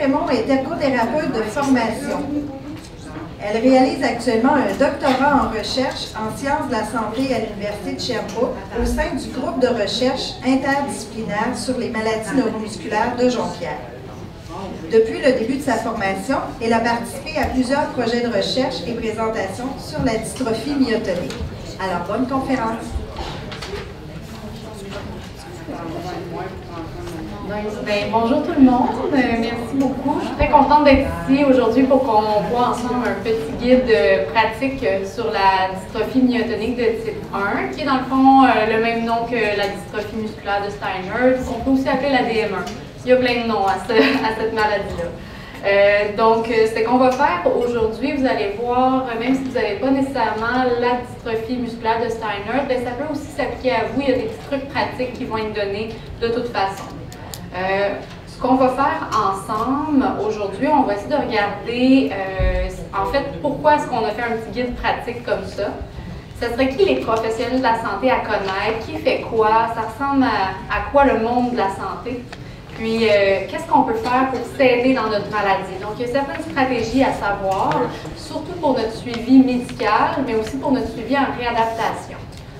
Raymond est ergothérapeute de formation. Elle réalise actuellement un doctorat en recherche en sciences de la santé à l'Université de Sherbrooke au sein du groupe de recherche interdisciplinaire sur les maladies neuromusculaires de Jonquière. Depuis le début de sa formation, elle a participé à plusieurs projets de recherche et présentations sur la dystrophie myotonique. Alors, bonne conférence! Bien, bonjour tout le monde, merci beaucoup. Je suis très contente d'être ici aujourd'hui pour qu'on voit ensemble un petit guide pratique sur la dystrophie myotonique de type 1, qui est dans le fond le même nom que la dystrophie musculaire de Steiner, qu'on peut aussi appeler la DM1. Il y a plein de noms à cette maladie-là. Donc, ce qu'on va faire aujourd'hui, vous allez voir, même si vous n'avez pas nécessairement la dystrophie musculaire de Steiner, bien, ça peut aussi s'appliquer à vous. Il y a des petits trucs pratiques qui vont être donnés de toute façon. Ce qu'on va faire ensemble aujourd'hui, on va essayer de regarder en fait pourquoi est-ce qu'on a fait un petit guide pratique comme ça. Ça serait qui les professionnels de la santé à connaître, qui fait quoi, ça ressemble à quoi le monde de la santé, puis qu'est-ce qu'on peut faire pour s'aider dans notre maladie. Donc il y a certaines stratégies à savoir, surtout pour notre suivi médical, mais aussi pour notre suivi en réadaptation.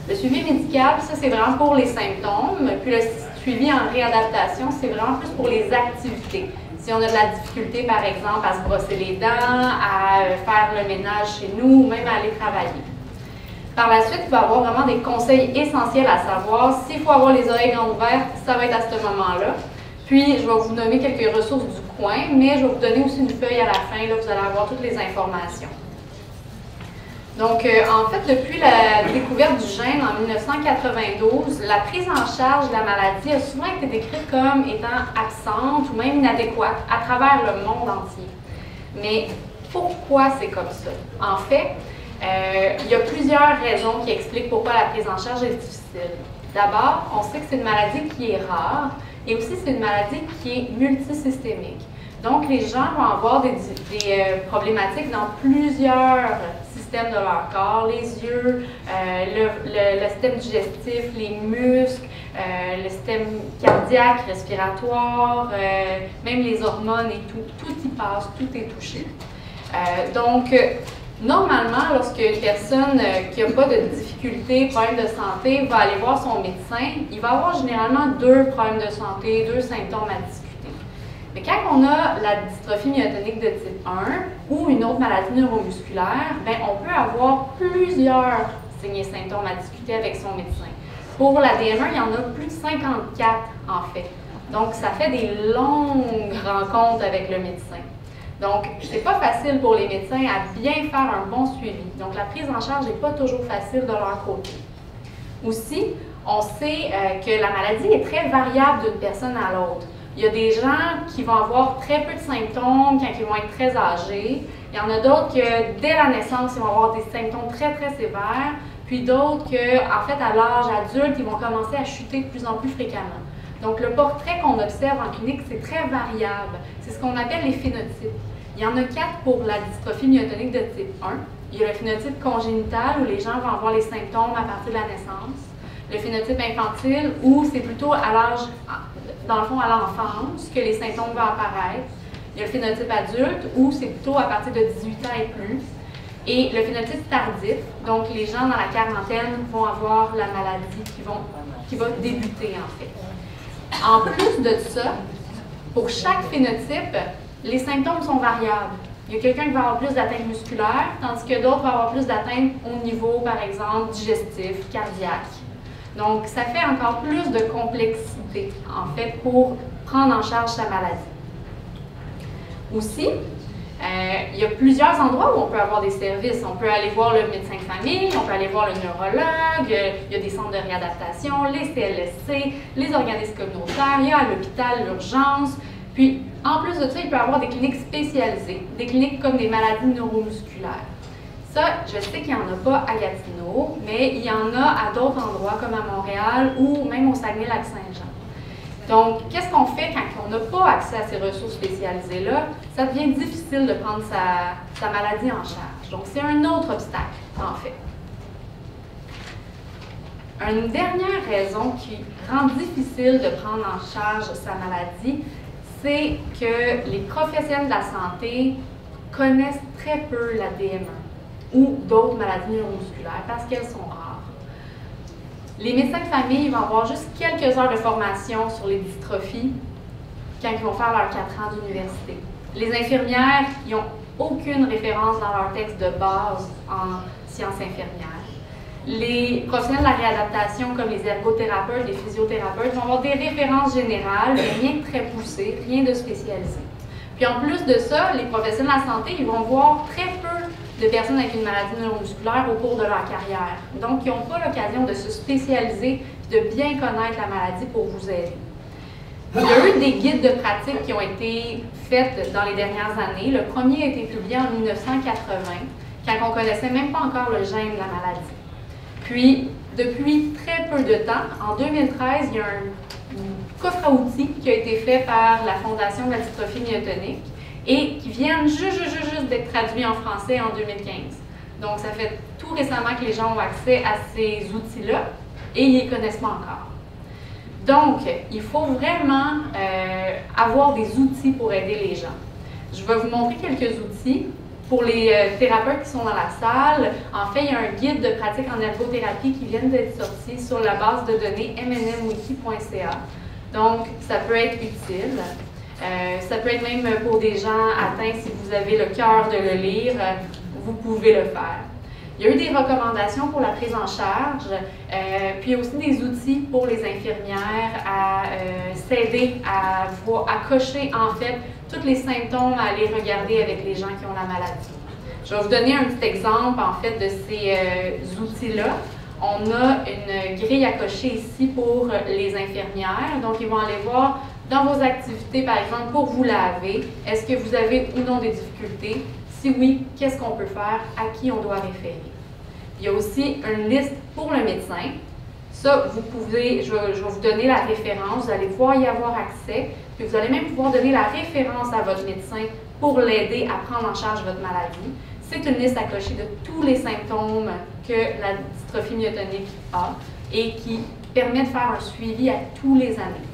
Le suivi médical, ça c'est vraiment pour les symptômes, puis le suivi en réadaptation, c'est vraiment plus pour les activités. Si on a de la difficulté, par exemple, à se brosser les dents, à faire le ménage chez nous, ou même à aller travailler. Par la suite, il va y avoir vraiment des conseils essentiels à savoir. S'il faut avoir les oreilles grandes ouvertes, ça va être à ce moment-là. Puis, je vais vous nommer quelques ressources du coin, mais je vais vous donner aussi une feuille à la fin, là, vous allez avoir toutes les informations. Donc, en fait, depuis la découverte du gène en 1992, la prise en charge de la maladie a souvent été décrite comme étant absente ou même inadéquate à travers le monde entier. Mais pourquoi c'est comme ça? En fait, il y a plusieurs raisons qui expliquent pourquoi la prise en charge est difficile. D'abord, on sait que c'est une maladie qui est rare et aussi c'est une maladie qui est multisystémique. Donc, les gens vont avoir des problématiques dans plusieurs systèmes de leur corps, les yeux, le système digestif, les muscles, le système cardiaque, respiratoire, même les hormones et tout. Tout y passe, tout est touché. Donc, normalement, lorsque une personne qui n'a pas de difficultés, problèmes de santé, va aller voir son médecin, il va avoir généralement 2 problèmes de santé, 2 symptômes à discuter. Mais quand on a la dystrophie myotonique de type 1 ou une autre maladie neuromusculaire, bien, on peut avoir plusieurs signes et symptômes à discuter avec son médecin. Pour la DM1, il y en a plus de 54 en fait. Donc, ça fait des longues rencontres avec le médecin. Donc, c'est pas facile pour les médecins à bien faire un bon suivi. Donc, la prise en charge n'est pas toujours facile de leur côté. Aussi, on sait que la maladie est très variable d'une personne à l'autre. Il y a des gens qui vont avoir très peu de symptômes quand ils vont être très âgés. Il y en a d'autres que, dès la naissance, ils vont avoir des symptômes très, très sévères. Puis d'autres que, en fait, à l'âge adulte, ils vont commencer à chuter de plus en plus fréquemment. Donc, le portrait qu'on observe en clinique, c'est très variable. C'est ce qu'on appelle les phénotypes. Il y en a 4 pour la dystrophie myotonique de type 1. Il y a le phénotype congénital, où les gens vont avoir les symptômes à partir de la naissance. Le phénotype infantile, où c'est plutôt à l'âge, dans le fond, à l'enfance, que les symptômes vont apparaître. Il y a le phénotype adulte, où c'est plutôt à partir de 18 ans et plus. Et le phénotype tardif, donc les gens dans la quarantaine vont avoir la maladie qui va débuter, en fait. En plus de ça, pour chaque phénotype, les symptômes sont variables. Il y a quelqu'un qui va avoir plus d'atteinte musculaire, tandis que d'autres vont avoir plus d'atteinte au niveau, par exemple, digestif, cardiaque. Donc, ça fait encore plus de complexité, en fait, pour prendre en charge sa maladie. Aussi, il y a plusieurs endroits où on peut avoir des services. On peut aller voir le médecin de famille, on peut aller voir le neurologue, il y a des centres de réadaptation, les CLSC, les organismes communautaires, il y a à l'hôpital l'urgence. Puis, en plus de ça, il peut y avoir des cliniques spécialisées, des cliniques comme des maladies neuromusculaires. Ça, je sais qu'il n'y en a pas à Gatineau, mais il y en a à d'autres endroits comme à Montréal ou même au Saguenay-Lac-Saint-Jean. Donc, qu'est-ce qu'on fait quand on n'a pas accès à ces ressources spécialisées-là? Ça devient difficile de prendre sa maladie en charge. Donc, c'est un autre obstacle, en fait. Une dernière raison qui rend difficile de prendre en charge sa maladie, c'est que les professionnels de la santé connaissent très peu la DM1 ou d'autres maladies neuromusculaires parce qu'elles sont rares. Les médecins de famille vont avoir juste quelques heures de formation sur les dystrophies quand ils vont faire leurs 4 ans d'université. Les infirmières, ils n'ont aucune référence dans leur texte de base en sciences infirmières. Les professionnels de la réadaptation, comme les ergothérapeutes, les physiothérapeutes, vont avoir des références générales, mais rien de très poussé, rien de spécialisé. Puis en plus de ça, les professionnels de la santé, ils vont voir très peu de personnes avec une maladie neuromusculaire au cours de leur carrière. Donc, ils n'ont pas l'occasion de se spécialiser et de bien connaître la maladie pour vous aider. Il y a eu des guides de pratique qui ont été faits dans les dernières années. Le premier a été publié en 1980, quand on ne connaissait même pas encore le gène de la maladie. Puis, depuis très peu de temps, en 2013, il y a un coffre à outils qui a été fait par la Fondation de la dystrophie myotonique et qui vient juste d'être traduit en français en 2015. Donc, ça fait tout récemment que les gens ont accès à ces outils-là et ils ne les connaissent pas encore. Donc, il faut vraiment avoir des outils pour aider les gens. Je vais vous montrer quelques outils. Pour les thérapeutes qui sont dans la salle, en fait, il y a un guide de pratique en ergothérapie qui vient d'être sorti sur la base de données mnmwiki.ca. Donc, ça peut être utile. Ça peut être même pour des gens atteints, si vous avez le cœur de le lire, vous pouvez le faire. Il y a eu des recommandations pour la prise en charge, puis il y a aussi des outils pour les infirmières à s'aider à cocher en fait tous les symptômes, à aller regarder avec les gens qui ont la maladie. Je vais vous donner un petit exemple en fait de ces outils-là. On a une grille à cocher ici pour les infirmières, donc ils vont aller voir dans vos activités, par exemple, pour vous laver, est-ce que vous avez ou non des difficultés? Si oui, qu'est-ce qu'on peut faire? À qui on doit référer? Il y a aussi une liste pour le médecin. Ça, vous pouvez, je vais vous donner la référence, vous allez pouvoir y avoir accès, puis vous allez même pouvoir donner la référence à votre médecin pour l'aider à prendre en charge votre maladie. C'est une liste à cocher de tous les symptômes que la dystrophie myotonique a et qui permet de faire un suivi à tous les années.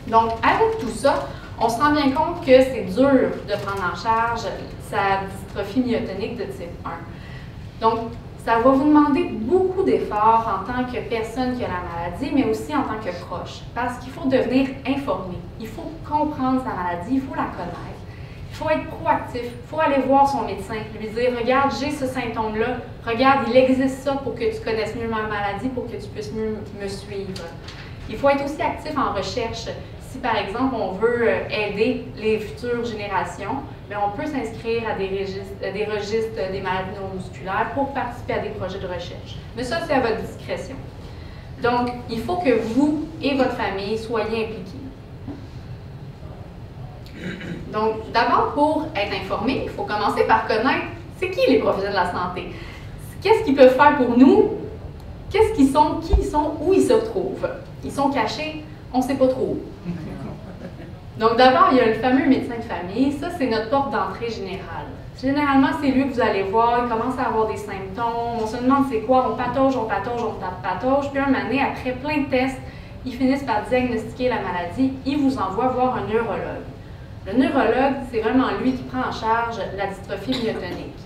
Donc, avec tout ça, on se rend bien compte que c'est dur de prendre en charge sa dystrophie myotonique de type 1. Donc, ça va vous demander beaucoup d'efforts en tant que personne qui a la maladie, mais aussi en tant que proche, parce qu'il faut devenir informé, il faut comprendre sa maladie, il faut la connaître, il faut être proactif, il faut aller voir son médecin, lui dire « Regarde, j'ai ce symptôme-là, regarde, il existe ça pour que tu connaisses mieux ma maladie, pour que tu puisses mieux me suivre. » Il faut être aussi actif en recherche. Si, par exemple, on veut aider les futures générations, bien, on peut s'inscrire à des registres des maladies neuromusculaires pour participer à des projets de recherche. Mais ça, c'est à votre discrétion. Donc, il faut que vous et votre famille soyez impliqués. Donc, d'abord, pour être informé, il faut commencer par connaître c'est qui les professionnels de la santé. Qu'est-ce qu'ils peuvent faire pour nous? Qu'est-ce qu'ils sont, qui ils sont, où ils se retrouvent? Ils sont cachés, on ne sait pas trop où. Donc d'abord, il y a le fameux médecin de famille. Ça, c'est notre porte d'entrée générale. Généralement, c'est lui que vous allez voir, il commence à avoir des symptômes, on se demande c'est quoi, on patauge, on tape patauge, puis un moment donné, après plein de tests, ils finissent par diagnostiquer la maladie, ils vous envoient voir un neurologue. Le neurologue, c'est vraiment lui qui prend en charge la dystrophie myotonique.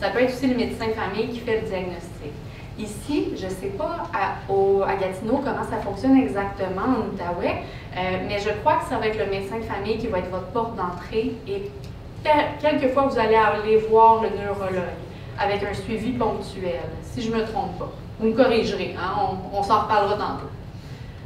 Ça peut être aussi le médecin de famille qui fait le diagnostic. Ici, je ne sais pas à Gatineau comment ça fonctionne exactement en Outaouais, mais je crois que ça va être le médecin de famille qui va être votre porte d'entrée et quelquefois vous allez aller voir le neurologue avec un suivi ponctuel, si je ne me trompe pas. Vous me corrigerez, hein? On s'en reparlera tantôt.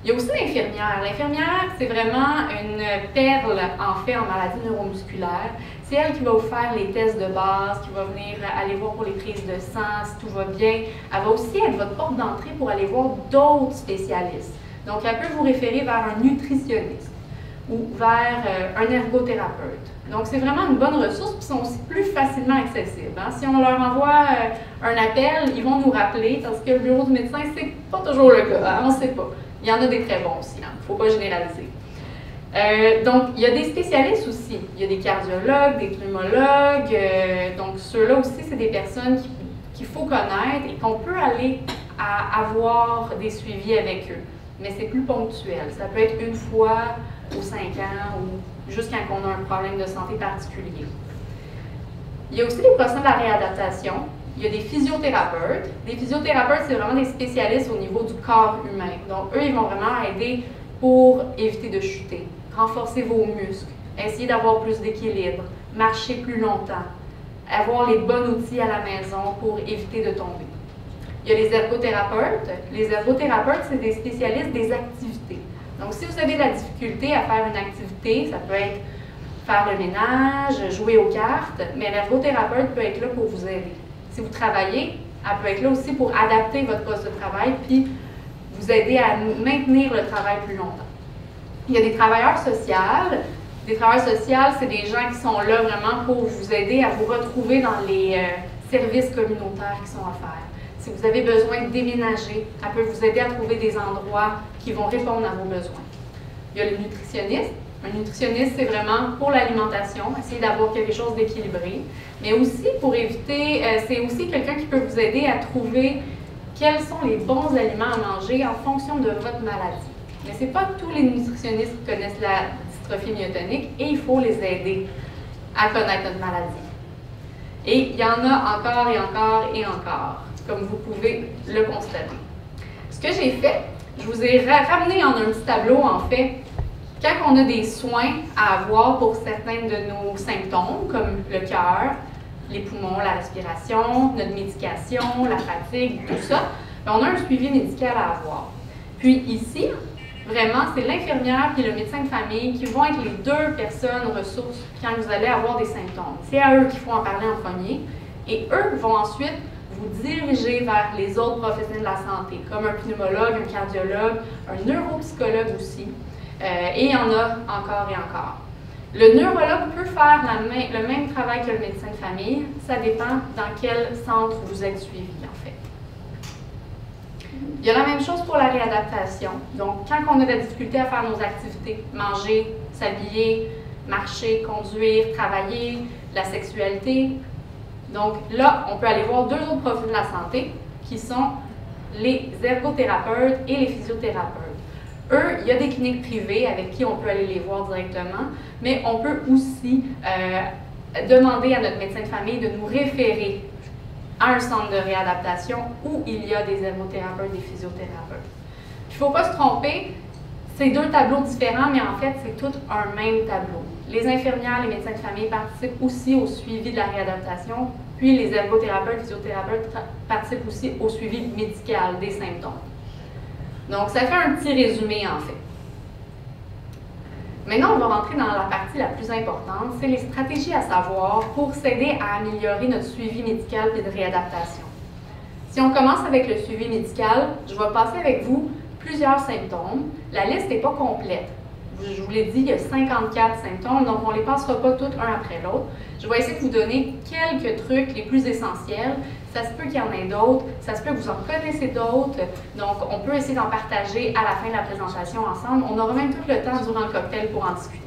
Il y a aussi l'infirmière. L'infirmière, c'est vraiment une perle en fait en maladie neuromusculaire. C'est elle qui va vous faire les tests de base, qui va venir aller voir pour les prises de sang, si tout va bien. Elle va aussi être votre porte d'entrée pour aller voir d'autres spécialistes. Donc, elle peut vous référer vers un nutritionniste ou vers un ergothérapeute. Donc, c'est vraiment une bonne ressource, puis sont aussi plus facilement accessibles. Hein? Si on leur envoie un appel, ils vont nous rappeler, parce que le bureau du médecin, c'est pas toujours le cas, hein? On ne sait pas. Il y en a des très bons aussi, il ne faut pas généraliser. Donc, il y a des spécialistes aussi. Il y a des cardiologues, des pneumologues. Donc, ceux-là aussi, c'est des personnes qu'il faut connaître et qu'on peut aller avoir des suivis avec eux. mais c'est plus ponctuel. Ça peut être une fois aux 5 ans ou jusqu'à qu'on a un problème de santé particulier. Il y a aussi les professionnels de la réadaptation. Il y a des physiothérapeutes. Des physiothérapeutes, c'est vraiment des spécialistes au niveau du corps humain. Donc, eux, ils vont vraiment aider pour éviter de chuter, renforcer vos muscles, essayer d'avoir plus d'équilibre, marcher plus longtemps, avoir les bons outils à la maison pour éviter de tomber. Il y a les ergothérapeutes. Les ergothérapeutes, c'est des spécialistes des activités. Donc, si vous avez de la difficulté à faire une activité, ça peut être faire le ménage, jouer aux cartes, mais l'ergothérapeute peut être là pour vous aider. Si vous travaillez, elle peut être là aussi pour adapter votre poste de travail puis vous aider à maintenir le travail plus longtemps. Il y a des travailleurs sociaux. Des travailleurs sociaux, c'est des gens qui sont là vraiment pour vous aider à vous retrouver dans les services communautaires qui sont offerts. Si vous avez besoin de déménager, elle peut vous aider à trouver des endroits qui vont répondre à vos besoins. Il y a le nutritionniste. Un nutritionniste, c'est vraiment pour l'alimentation, essayer d'avoir quelque chose d'équilibré, mais aussi pour éviter, c'est aussi quelqu'un qui peut vous aider à trouver quels sont les bons aliments à manger en fonction de votre maladie. Mais ce n'est pas tous les nutritionnistes qui connaissent la dystrophie myotonique et il faut les aider à connaître notre maladie. Et il y en a encore et encore et encore, comme vous pouvez le constater. Ce que j'ai fait, je vous ai ramené en un petit tableau, en fait, quand on a des soins à avoir pour certains de nos symptômes, comme le cœur, les poumons, la respiration, notre médication, la fatigue, tout ça, bien, on a un suivi médical à avoir. Puis ici, vraiment, c'est l'infirmière et le médecin de famille qui vont être les deux personnes ressources quand vous allez avoir des symptômes. C'est à eux qu'il faut en parler en premier. Et eux vont ensuite vous diriger vers les autres professionnels de la santé, comme un pneumologue, un cardiologue, un neuropsychologue aussi. Et il y en a encore et encore. Le neurologue peut faire le même travail que le médecin de famille. Ça dépend dans quel centre vous êtes suivi, en fait. Il y a la même chose pour la réadaptation. Donc, quand on a de la difficulté à faire nos activités, manger, s'habiller, marcher, conduire, travailler, la sexualité, donc là, on peut aller voir deux autres profils de la santé qui sont les ergothérapeutes et les physiothérapeutes. Eux, il y a des cliniques privées avec qui on peut aller les voir directement, mais on peut aussi demander à notre médecin de famille de nous référer à un centre de réadaptation où il y a des ergothérapeutes et des physiothérapeutes. Il ne faut pas se tromper, c'est deux tableaux différents, mais en fait, c'est tout un même tableau. Les infirmières, les médecins de famille participent aussi au suivi de la réadaptation, puis les ergothérapeutes et physiothérapeutes participent aussi au suivi médical des symptômes. Donc, ça fait un petit résumé, en fait. Maintenant, on va rentrer dans la partie la plus importante, c'est les stratégies à savoir pour s'aider à améliorer notre suivi médical et de réadaptation. Si on commence avec le suivi médical, je vais passer avec vous plusieurs symptômes. La liste n'est pas complète. Je vous l'ai dit, il y a 54 symptômes, donc on ne les passera pas tous un après l'autre. Je vais essayer de vous donner quelques trucs les plus essentiels. Ça se peut qu'il y en ait d'autres, ça se peut que vous en connaissez d'autres, donc on peut essayer d'en partager à la fin de la présentation ensemble. On aura même tout le temps durant le cocktail pour en discuter.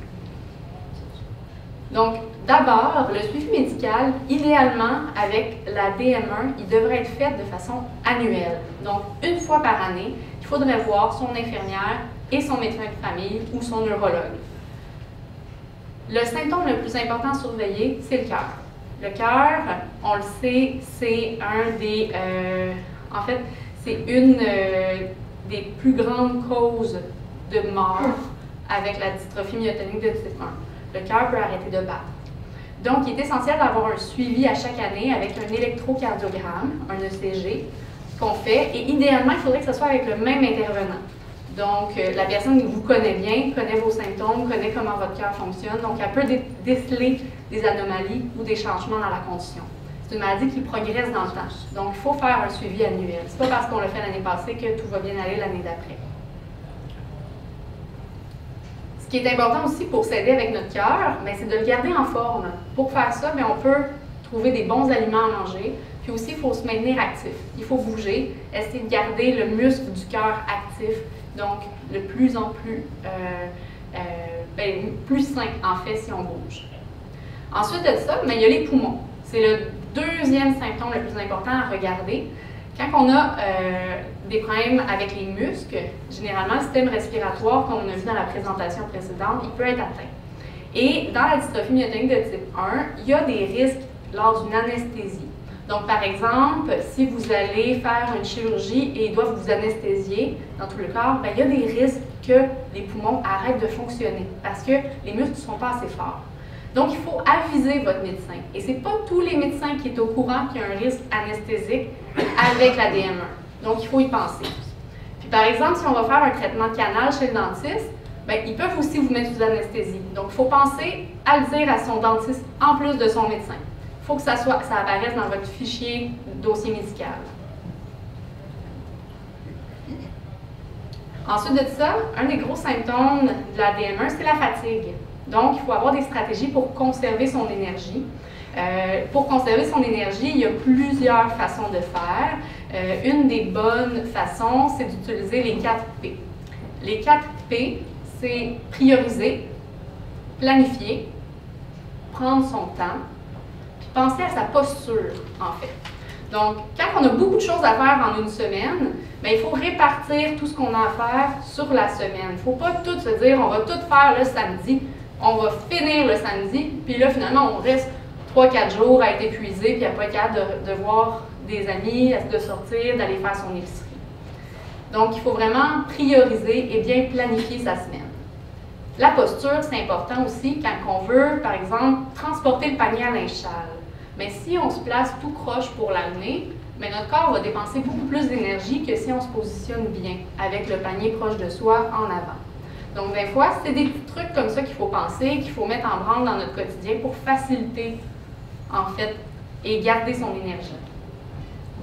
Donc, d'abord, le suivi médical, idéalement, avec la DM1, il devrait être fait de façon annuelle. Donc, une fois par année, il faudrait voir son infirmière et son médecin de famille ou son neurologue. Le symptôme le plus important à surveiller, c'est le cœur. Le cœur, on le sait, c'est un des... en fait, c'est une des plus grandes causes de mort avec la dystrophie myotonique de type 1. Le cœur peut arrêter de battre. Donc, il est essentiel d'avoir un suivi à chaque année avec un électrocardiogramme, un ECG, qu'on fait. Et idéalement, il faudrait que ce soit avec le même intervenant. Donc, la personne vous connaît bien, connaît vos symptômes, connaît comment votre cœur fonctionne. Donc, elle peut déceler des anomalies ou des changements dans la condition. C'est une maladie qui progresse dans le temps. Donc, il faut faire un suivi annuel. Ce n'est pas parce qu'on l'a fait l'année passée que tout va bien aller l'année d'après. Ce qui est important aussi pour s'aider avec notre cœur, c'est de le garder en forme. Pour faire ça, on peut trouver des bons aliments à manger. Puis aussi, il faut se maintenir actif. Il faut bouger, essayer de garder le muscle du cœur actif. Donc, de plus en plus, plus sain, en fait, si on bouge. Ensuite de ça, il y a les poumons. C'est le deuxième symptôme le plus important à regarder. Quand on a des problèmes avec les muscles, généralement le système respiratoire, comme on a vu dans la présentation précédente, il peut être atteint. Et dans la dystrophie myotonique de type 1, il y a des risques lors d'une anesthésie. Donc, par exemple, si vous allez faire une chirurgie et ils doivent vous anesthésier dans tout le corps, bien, il y a des risques que les poumons arrêtent de fonctionner parce que les muscles ne sont pas assez forts. Donc, il faut aviser votre médecin. Et ce n'est pas tous les médecins qui sont au courant qu'il y a un risque anesthésique avec la DM1. Donc, il faut y penser. Puis, par exemple, si on va faire un traitement de canal chez le dentiste, bien, ils peuvent aussi vous mettre sous anesthésie. Donc, il faut penser à le dire à son dentiste en plus de son médecin. Il faut que ça apparaisse dans votre fichier dossier médical. Ensuite de ça, un des gros symptômes de la DM1, c'est la fatigue. Donc, il faut avoir des stratégies pour conserver son énergie. Pour conserver son énergie, il y a plusieurs façons de faire. Une des bonnes façons, c'est d'utiliser les 4 P. Les 4 P, c'est prioriser, planifier, prendre son temps, puis penser à sa posture, en fait. Donc, quand on a beaucoup de choses à faire en une semaine, bien, il faut répartir tout ce qu'on a à faire sur la semaine. Il ne faut pas tout se dire, on va tout faire le samedi, on va finir le samedi, puis là, finalement, on reste 3-4 jours à être épuisé, puis à ne pas être capable de voir des amis, de sortir, d'aller faire son épicerie. Donc, il faut vraiment prioriser et bien planifier sa semaine. La posture, c'est important aussi quand on veut, par exemple, transporter le panier à linge sale. Mais si on se place tout croche pour l'amener, mais notre corps va dépenser beaucoup plus d'énergie que si on se positionne bien, avec le panier proche de soi en avant. Donc, des fois, c'est des petits trucs comme ça qu'il faut penser, qu'il faut mettre en branle dans notre quotidien pour faciliter, en fait, et garder son énergie.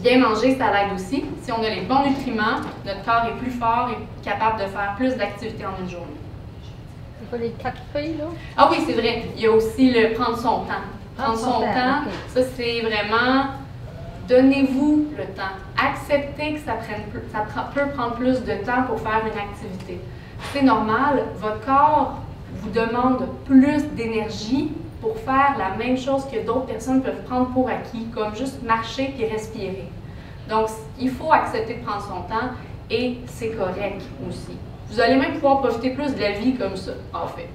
Bien manger, ça l'aide aussi. Si on a les bons nutriments, notre corps est plus fort et capable de faire plus d'activités en une journée. C'est pas les 4 P, là? Ah oui, c'est vrai. Il y a aussi le prendre son temps. Prendre son temps, okay. Ça, c'est vraiment... Donnez-vous le temps. Acceptez que ça peut prendre plus de temps pour faire une activité. C'est normal. Votre corps vous demande plus d'énergie pour faire la même chose que d'autres personnes peuvent prendre pour acquis, comme juste marcher et respirer. Donc, il faut accepter de prendre son temps et c'est correct aussi. Vous allez même pouvoir profiter plus de la vie comme ça, en fait,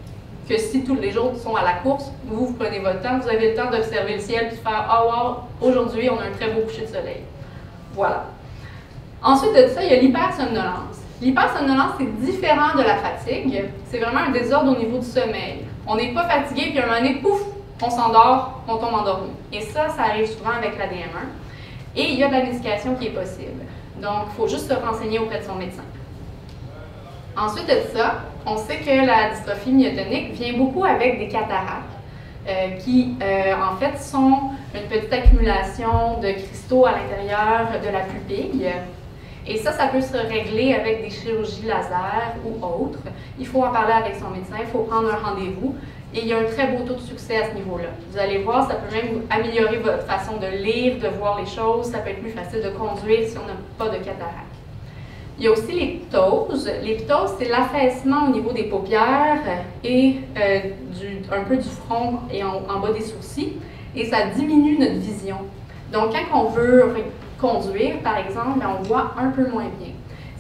que si tous les jours sont à la course, vous prenez votre temps, vous avez le temps d'observer le ciel et de faire « Ah, wow, aujourd'hui, on a un très beau coucher de soleil. » Voilà. Ensuite de ça, il y a l'hypersomnolence. L'hypersomnolence, c'est différent de la fatigue. C'est vraiment un désordre au niveau du sommeil. On n'est pas fatigué, puis à un moment donné, pouf, on s'endort, on tombe endormi. Et ça arrive souvent avec la DM1. Et il y a de la médication qui est possible. Donc, il faut juste se renseigner auprès de son médecin. Ensuite de ça, on sait que la dystrophie myotonique vient beaucoup avec des cataractes qui, en fait, sont une petite accumulation de cristaux à l'intérieur de la pupille. Et ça peut se régler avec des chirurgies laser ou autres. Il faut en parler avec son médecin, il faut prendre un rendez-vous. Et il y a un très beau taux de succès à ce niveau-là. Vous allez voir, ça peut même améliorer votre façon de lire, de voir les choses. Ça peut être plus facile de conduire si on n'a pas de cataracte. Il y a aussi les ptoses. Les ptoses, c'est l'affaissement au niveau des paupières et un peu du front et en bas des sourcils. Et ça diminue notre vision. Donc, quand on veut conduire, par exemple, on voit un peu moins bien.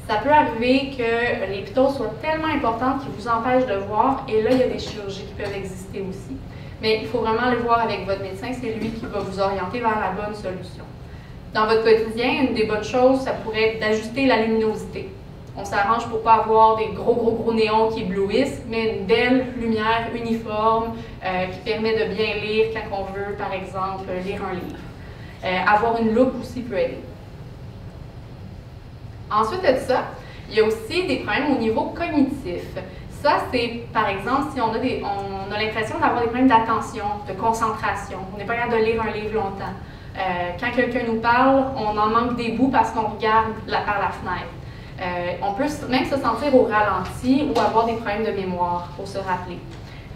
Ça peut arriver que les ptoses soient tellement importantes qu'ils vous empêchent de voir, et là, il y a des chirurgies qui peuvent exister aussi. Mais il faut vraiment aller voir avec votre médecin, c'est lui qui va vous orienter vers la bonne solution. Dans votre quotidien, une des bonnes choses, ça pourrait être d'ajuster la luminosité. On s'arrange pour ne pas avoir des gros néons qui éblouissent, mais une belle lumière uniforme qui permet de bien lire quand on veut, par exemple, lire un livre. Avoir une loupe aussi peut aider. Ensuite de ça, il y a aussi des problèmes au niveau cognitif. Ça, c'est, par exemple, si on a l'impression d'avoir des problèmes d'attention, de concentration. On n'est pas capable de lire un livre longtemps. Quand quelqu'un nous parle, on en manque des bouts parce qu'on regarde par la fenêtre. On peut même se sentir au ralenti ou avoir des problèmes de mémoire, pour se rappeler.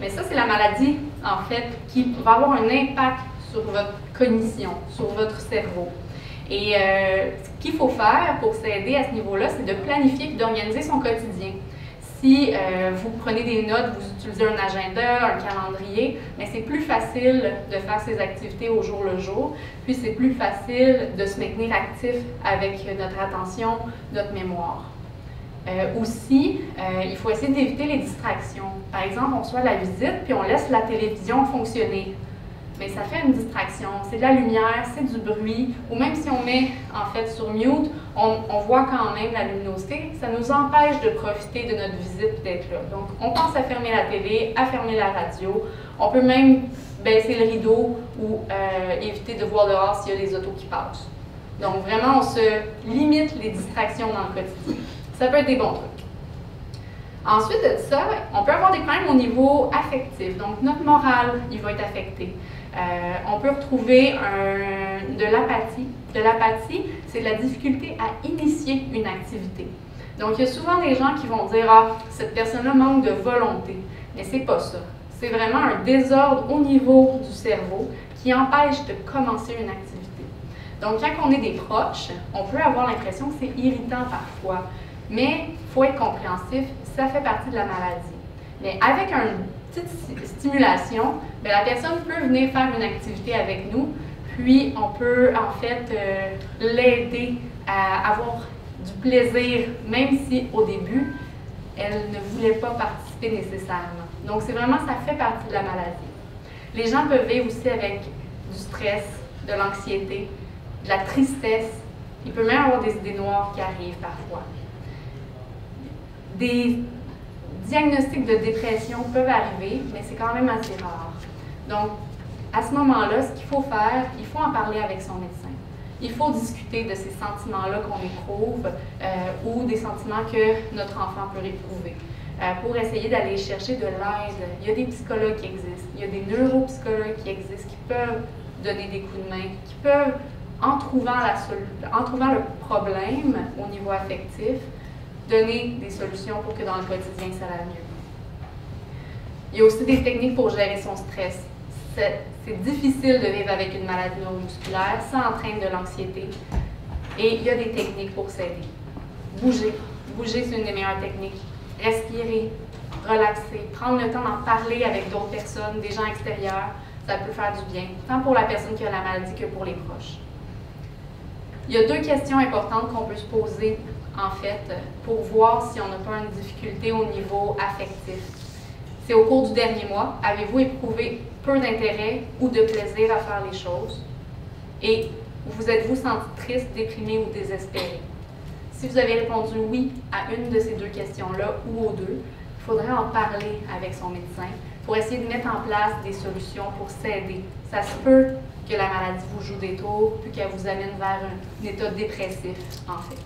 Mais ça, c'est la maladie, en fait, qui va avoir un impact sur votre cognition, sur votre cerveau. Et ce qu'il faut faire pour s'aider à ce niveau-là, c'est de planifier et d'organiser son quotidien. si vous prenez des notes, vous utilisez un agenda, un calendrier, mais c'est plus facile de faire ces activités au jour le jour, puis c'est plus facile de se maintenir actif avec notre attention, notre mémoire. Aussi, il faut essayer d'éviter les distractions. Par exemple, on reçoit la visite, puis on laisse la télévision fonctionner. Mais ça fait une distraction. C'est de la lumière, c'est du bruit, ou même si on met en fait sur mute, on voit quand même la luminosité. Ça nous empêche de profiter de notre visite et d'être là. Donc, on pense à fermer la télé, à fermer la radio. On peut même baisser le rideau ou éviter de voir dehors s'il y a des autos qui passent. Donc, vraiment, on se limite les distractions dans le quotidien. Ça peut être des bons trucs. Ensuite de ça, on peut avoir des problèmes au niveau affectif. Donc, notre moral, il va être affecté. On peut retrouver de l'apathie. De l'apathie, c'est la difficulté à initier une activité. Donc, il y a souvent des gens qui vont dire « Ah, cette personne-là manque de volonté ». Mais c'est pas ça. C'est vraiment un désordre au niveau du cerveau qui empêche de commencer une activité. Donc, quand on est des proches, on peut avoir l'impression que c'est irritant parfois. Mais il faut être compréhensif, ça fait partie de la maladie. Mais avec une petite stimulation, bien, la personne peut venir faire une activité avec nous, puis on peut en fait l'aider à avoir du plaisir, même si au début, elle ne voulait pas participer nécessairement. Donc c'est vraiment, ça fait partie de la maladie. Les gens peuvent vivre aussi avec du stress, de l'anxiété, de la tristesse. Il peut même avoir des idées noires qui arrivent parfois. Des diagnostics de dépression peuvent arriver, mais c'est quand même assez rare. Donc, à ce moment-là, ce qu'il faut faire, il faut en parler avec son médecin. Il faut discuter de ces sentiments-là qu'on éprouve ou des sentiments que notre enfant peut éprouver pour essayer d'aller chercher de l'aide. Il y a des psychologues qui existent, il y a des neuropsychologues qui existent, qui peuvent donner des coups de main, qui peuvent, en trouvant le problème au niveau affectif, donner des solutions pour que dans le quotidien, ça aille mieux. Il y a aussi des techniques pour gérer son stress. C'est difficile de vivre avec une maladie neuromusculaire, ça entraîne de l'anxiété. Et il y a des techniques pour s'aider. Bouger. Bouger, c'est une des meilleures techniques. Respirer, relaxer, prendre le temps d'en parler avec d'autres personnes, des gens extérieurs, ça peut faire du bien, tant pour la personne qui a la maladie que pour les proches. Il y a deux questions importantes qu'on peut se poser en fait, pour voir si on n'a pas une difficulté au niveau affectif. C'est au cours du dernier mois, avez-vous éprouvé peu d'intérêt ou de plaisir à faire les choses? Et vous êtes-vous senti triste, déprimé ou désespéré? Si vous avez répondu oui à une de ces deux questions-là ou aux deux, il faudrait en parler avec son médecin pour essayer de mettre en place des solutions pour s'aider. Ça se peut que la maladie vous joue des tours puis qu'elle vous amène vers un état dépressif, en fait.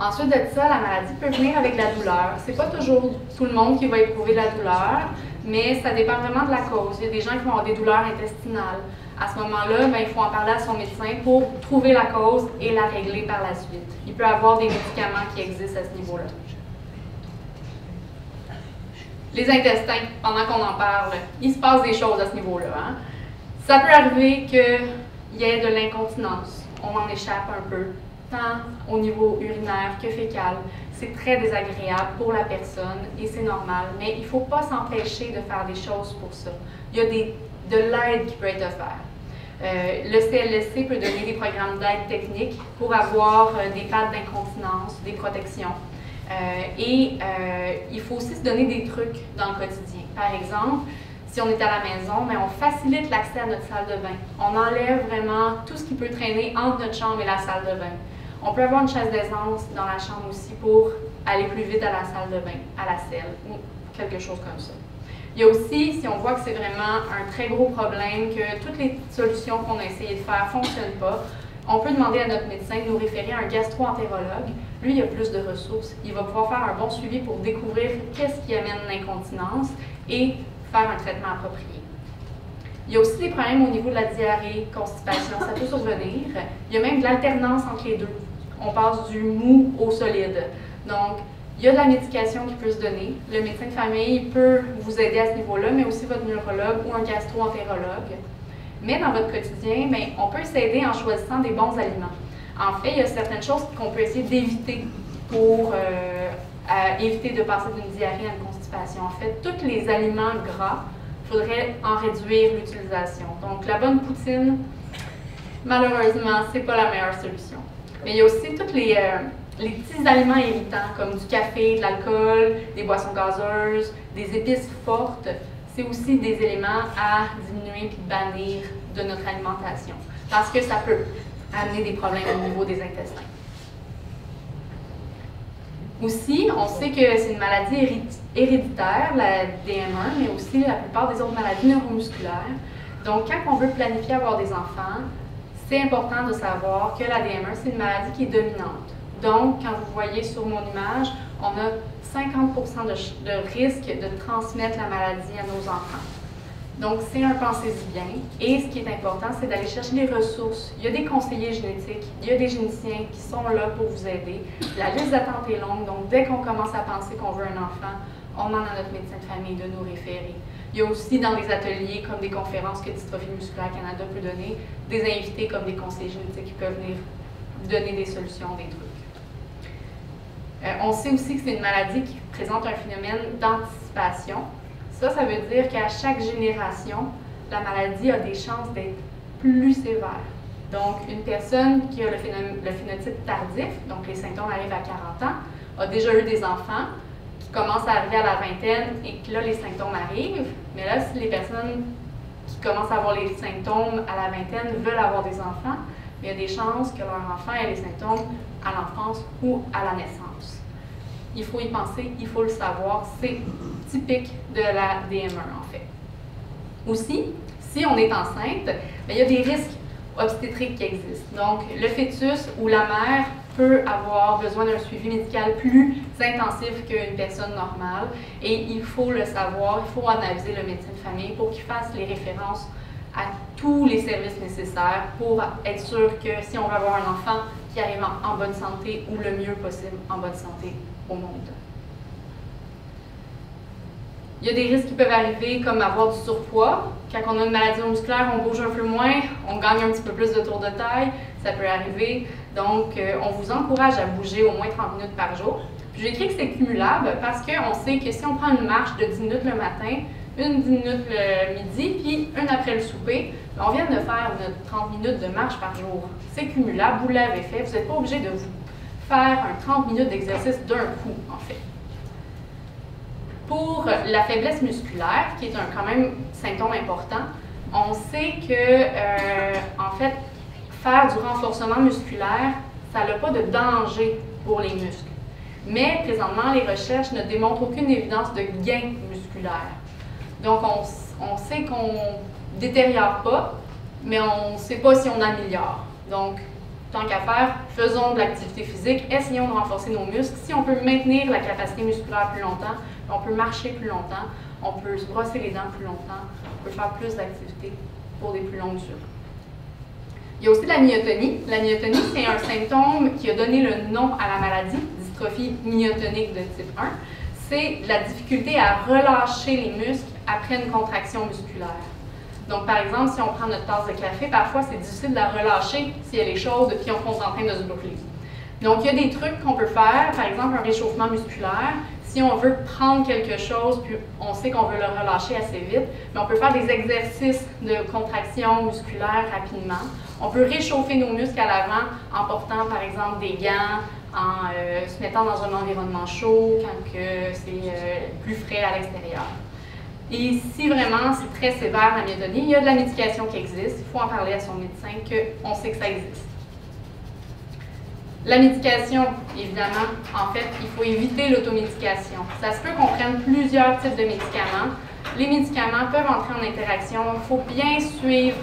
Ensuite de ça, la maladie peut venir avec la douleur. C'est pas toujours tout le monde qui va éprouver de la douleur, mais ça dépend vraiment de la cause. Il y a des gens qui vont avoir des douleurs intestinales. À ce moment-là, il faut en parler à son médecin pour trouver la cause et la régler par la suite. Il peut y avoir des médicaments qui existent à ce niveau-là. Les intestins, pendant qu'on en parle, il se passe des choses à ce niveau-là. Hein? Ça peut arriver qu'il y ait de l'incontinence. On en échappe un peu, tant au niveau urinaire que fécal. C'est très désagréable pour la personne et c'est normal, mais il ne faut pas s'empêcher de faire des choses pour ça. Il y a de l'aide qui peut être offerte. Le CLSC peut donner des programmes d'aide technique pour avoir des pads d'incontinence, des protections. Il faut aussi se donner des trucs dans le quotidien. Par exemple, si on est à la maison, on facilite l'accès à notre salle de bain. On enlève vraiment tout ce qui peut traîner entre notre chambre et la salle de bain. On peut avoir une chaise d'aisance dans la chambre aussi pour aller plus vite à la salle de bain, à la selle, ou quelque chose comme ça. Il y a aussi, si on voit que c'est vraiment un très gros problème, que toutes les solutions qu'on a essayé de faire ne fonctionnent pas, on peut demander à notre médecin de nous référer à un gastro-entérologue. Lui, il a plus de ressources. Il va pouvoir faire un bon suivi pour découvrir qu'est-ce qui amène l'incontinence et faire un traitement approprié. Il y a aussi des problèmes au niveau de la diarrhée, constipation, ça peut survenir. Il y a même de l'alternance entre les deux. On passe du mou au solide. Donc, il y a de la médication qui peut se donner. Le médecin de famille peut vous aider à ce niveau-là, mais aussi votre neurologue ou un gastro-entérologue. Mais dans votre quotidien, on peut s'aider en choisissant des bons aliments. En fait, il y a certaines choses qu'on peut essayer d'éviter pour éviter de passer d'une diarrhée à une constipation. En fait, tous les aliments gras, il faudrait en réduire l'utilisation. Donc, la bonne poutine, malheureusement, c'est pas la meilleure solution. Mais il y a aussi tous les petits aliments irritants, comme du café, de l'alcool, des boissons gazeuses, des épices fortes. C'est aussi des éléments à diminuer et bannir de notre alimentation, parce que ça peut amener des problèmes au niveau des intestins. Aussi, on sait que c'est une maladie héréditaire, la DM1, mais aussi la plupart des autres maladies neuromusculaires. Donc, quand on veut planifier avoir des enfants, c'est important de savoir que la DM1, c'est une maladie qui est dominante. Donc, quand vous voyez sur mon image, on a 50% de risque de transmettre la maladie à nos enfants. Donc, c'est un pensez-y bien. Et ce qui est important, c'est d'aller chercher les ressources. Il y a des conseillers génétiques, il y a des généticiens qui sont là pour vous aider. La liste d'attente est longue, donc dès qu'on commence à penser qu'on veut un enfant, on demande à notre médecin de famille de nous référer. Il y a aussi dans des ateliers comme des conférences que Dystrophie musculaire Canada peut donner, des invités comme des conseillers génétiques qui peuvent venir donner des solutions, des trucs. On sait aussi que c'est une maladie qui présente un phénomène d'anticipation. Ça veut dire qu'à chaque génération, la maladie a des chances d'être plus sévère. Donc, une personne qui a le phénotype tardif, donc les symptômes arrivent à 40 ans, a déjà eu des enfants, qui commencent à arriver à la vingtaine et que là, les symptômes arrivent. Mais là, si les personnes qui commencent à avoir les symptômes à la vingtaine veulent avoir des enfants, il y a des chances que leur enfant ait les symptômes à l'enfance ou à la naissance. Il faut y penser, il faut le savoir, c'est typique de la DM1 en fait. Aussi, si on est enceinte, bien, il y a des risques obstétriques qui existent. Donc, le fœtus ou la mère peut avoir besoin d'un suivi médical plus intensif qu'une personne normale et il faut le savoir, il faut en aviser le médecin de famille pour qu'il fasse les références à tous les services nécessaires pour être sûr que si on veut avoir un enfant qui arrive en bonne santé ou le mieux possible en bonne santé au monde. Il y a des risques qui peuvent arriver comme avoir du surpoids. Quand on a une maladie musculaire, on bouge un peu moins, on gagne un petit peu plus de tour de taille, ça peut arriver. Donc, on vous encourage à bouger au moins 30 minutes par jour. Puis j'ai écrit que c'est cumulable parce qu'on sait que si on prend une marche de 10 minutes le matin, une 10 minutes le midi, puis une après le souper, on vient de faire notre 30 minutes de marche par jour. C'est cumulable, vous l'avez fait, vous n'êtes pas obligé de vous faire un 30 minutes d'exercice d'un coup, en fait. Pour la faiblesse musculaire, qui est quand même symptôme important, on sait que, en fait, faire du renforcement musculaire, ça n'a pas de danger pour les muscles. Mais présentement, les recherches ne démontrent aucune évidence de gain musculaire. Donc, on sait qu'on ne détériore pas, mais on ne sait pas si on améliore. Donc, tant qu'à faire, faisons de l'activité physique, essayons de renforcer nos muscles. Si on peut maintenir la capacité musculaire plus longtemps, on peut marcher plus longtemps, on peut se brosser les dents plus longtemps, on peut faire plus d'activités pour des plus longues durées. Il y a aussi la myotonie. La myotonie, c'est un symptôme qui a donné le nom à la maladie, dystrophie myotonique de type 1. C'est la difficulté à relâcher les muscles après une contraction musculaire. Donc, par exemple, si on prend notre tasse de café, parfois c'est difficile de la relâcher si elle est chaude puis on est en train de se brûler. Donc, il y a des trucs qu'on peut faire, par exemple un réchauffement musculaire. Si on veut prendre quelque chose puis on sait qu'on veut le relâcher assez vite, mais on peut faire des exercices de contraction musculaire rapidement. On peut réchauffer nos muscles à l'avant en portant, par exemple, des gants, en se mettant dans un environnement chaud quand c'est plus frais à l'extérieur. Et si vraiment c'est très sévère la myotonie, il y a de la médication qui existe. Il faut en parler à son médecin qu'on sait que ça existe. La médication, évidemment, en fait, il faut éviter l'automédication. Ça se peut qu'on prenne plusieurs types de médicaments. Les médicaments peuvent entrer en interaction. Il faut bien suivre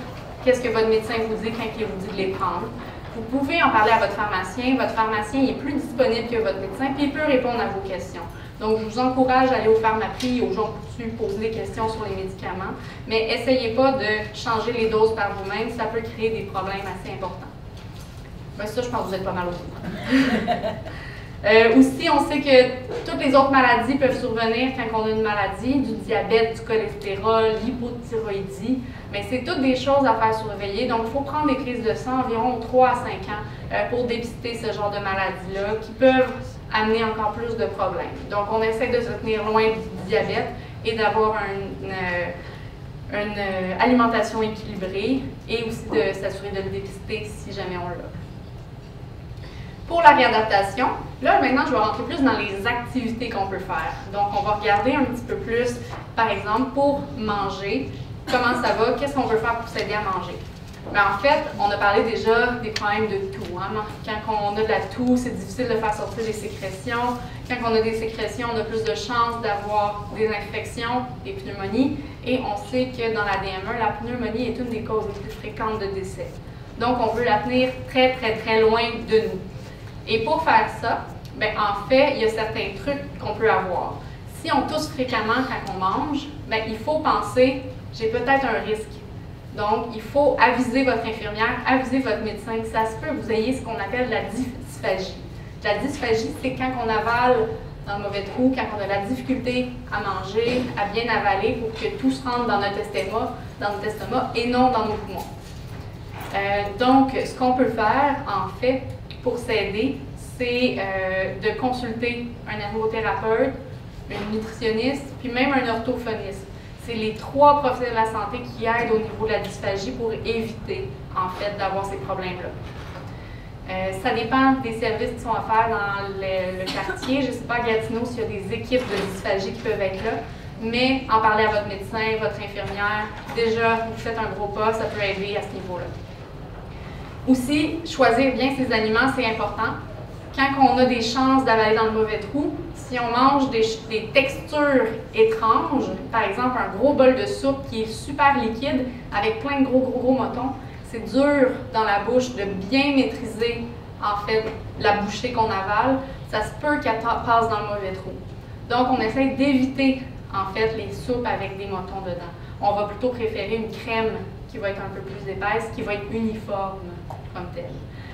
qu'est-ce que votre médecin vous dit quand il vous dit de les prendre. Vous pouvez en parler à votre pharmacien. Votre pharmacien est plus disponible que votre médecin, puis il peut répondre à vos questions. Donc, je vous encourage à aller au pharmaprix, aux gens coutus, poser des questions sur les médicaments, mais essayez pas de changer les doses par vous-même, ça peut créer des problèmes assez importants. Ben ça, je pense que vous êtes pas mal au courant. Aussi, on sait que toutes les autres maladies peuvent survenir quand on a une maladie, du diabète, du cholestérol, l'hypothyroïdie, mais c'est toutes des choses à faire surveiller. Donc, il faut prendre des prises de sang environ 3 à 5 ans pour dépister ce genre de maladies-là qui peuvent amener encore plus de problèmes. Donc, on essaie de se tenir loin du diabète et d'avoir une alimentation équilibrée et aussi de s'assurer de le dépister si jamais on l'a. Pour la réadaptation, là maintenant je vais rentrer plus dans les activités qu'on peut faire. Donc on va regarder un petit peu plus, par exemple, pour manger, comment ça va, qu'est-ce qu'on peut faire pour s'aider à manger. Mais en fait, on a parlé déjà des problèmes de toux. Hein? Quand on a de la toux, c'est difficile de faire sortir des sécrétions. Quand on a des sécrétions, on a plus de chances d'avoir des infections, des pneumonies. Et on sait que dans la DME, la pneumonie est une des causes les plus fréquentes de décès. Donc on veut la tenir très, très, très loin de nous. Et pour faire ça, bien, en fait, il y a certains trucs qu'on peut avoir. Si on tousse fréquemment quand on mange, bien, il faut penser, j'ai peut-être un risque. Donc, il faut aviser votre infirmière, aviser votre médecin que ça se peut que vous ayez ce qu'on appelle la dysphagie. La dysphagie, c'est quand on avale dans le mauvais trou, quand on a la difficulté à manger, à bien avaler pour que tout se rentre dans notre estomac et non dans nos poumons. Donc, ce qu'on peut faire, en fait, pour s'aider, c'est de consulter un ergothérapeute, une nutritionniste, puis même un orthophoniste. C'est les 3 professionnels de la santé qui aident au niveau de la dysphagie pour éviter, en fait, d'avoir ces problèmes-là. Ça dépend des services qui sont offerts dans le quartier. Je ne sais pas à Gatineau s'il y a des équipes de dysphagie qui peuvent être là, mais en parler à votre médecin, votre infirmière, déjà, vous faites un gros pas, ça peut aider à ce niveau-là. Aussi, choisir bien ses aliments, c'est important. Quand on a des chances d'avaler dans le mauvais trou, si on mange des textures étranges, par exemple un gros bol de soupe qui est super liquide avec plein de gros motons, c'est dur dans la bouche de bien maîtriser en fait la bouchée qu'on avale. Ça se peut qu'elle passe dans le mauvais trou. Donc on essaie d'éviter en fait les soupes avec des motons dedans. On va plutôt préférer une crème qui va être un peu plus épaisse, qui va être uniforme comme telle.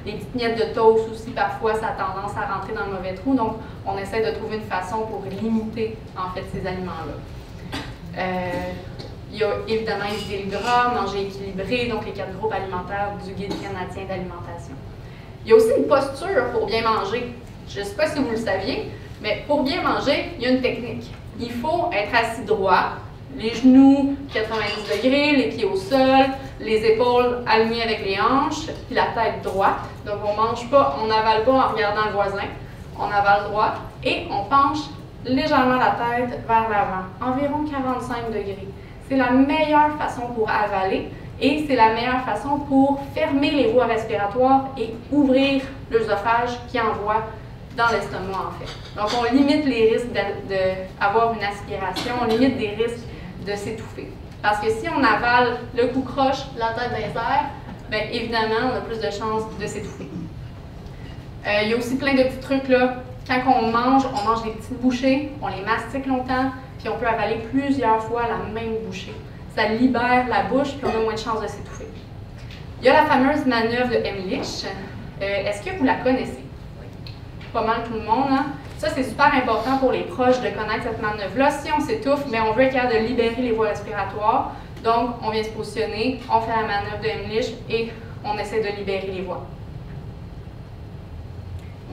Les petites miettes de toast aussi, parfois, ça a tendance à rentrer dans le mauvais trou, donc on essaie de trouver une façon pour limiter, en fait, ces aliments-là. Il y a évidemment éviter le gras, manger équilibré, donc les 4 groupes alimentaires du Guide canadien d'alimentation. Il y a aussi une posture pour bien manger. Je ne sais pas si vous le saviez, mais pour bien manger, il y a une technique. Il faut être assis droit, les genoux 90 degrés, les pieds au sol, les épaules alignées avec les hanches, puis la tête droite. Donc on mange pas, on n'avale pas en regardant le voisin, on avale droit et on penche légèrement la tête vers l'avant, environ 45 degrés. C'est la meilleure façon pour avaler et c'est la meilleure façon pour fermer les voies respiratoires et ouvrir l'œsophage qui envoie dans l'estomac en fait. Donc on limite les risques d'avoir une aspiration, on limite des risques de s'étouffer. Parce que si on avale le cou croche, la tête dans les airs, bien évidemment, on a plus de chances de s'étouffer. Il y a aussi plein de petits trucs là. Quand on mange des petites bouchées, on les mastique longtemps, puis on peut avaler plusieurs fois la même bouchée. Ça libère la bouche, puis on a moins de chances de s'étouffer. Il y a la fameuse manœuvre de Heimlich. Est-ce que vous la connaissez? Pas mal tout le monde, hein? Ça, c'est super important pour les proches de connaître cette manœuvre-là. Si on s'étouffe, mais on veut être capable de libérer les voies respiratoires, donc on vient se positionner, on fait la manœuvre de Heimlich et on essaie de libérer les voies.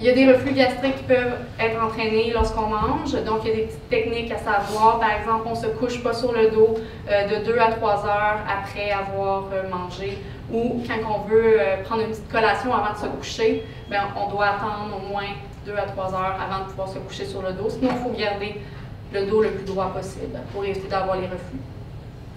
Il y a des reflux gastriques qui peuvent être entraînés lorsqu'on mange, donc il y a des petites techniques à savoir. Par exemple, on ne se couche pas sur le dos de 2 à 3 heures après avoir mangé, ou quand on veut prendre une petite collation avant de se coucher, bien, on doit attendre au moins 2 à 3 heures avant de pouvoir se coucher sur le dos. Sinon, il faut garder le dos le plus droit possible pour éviter d'avoir les reflux.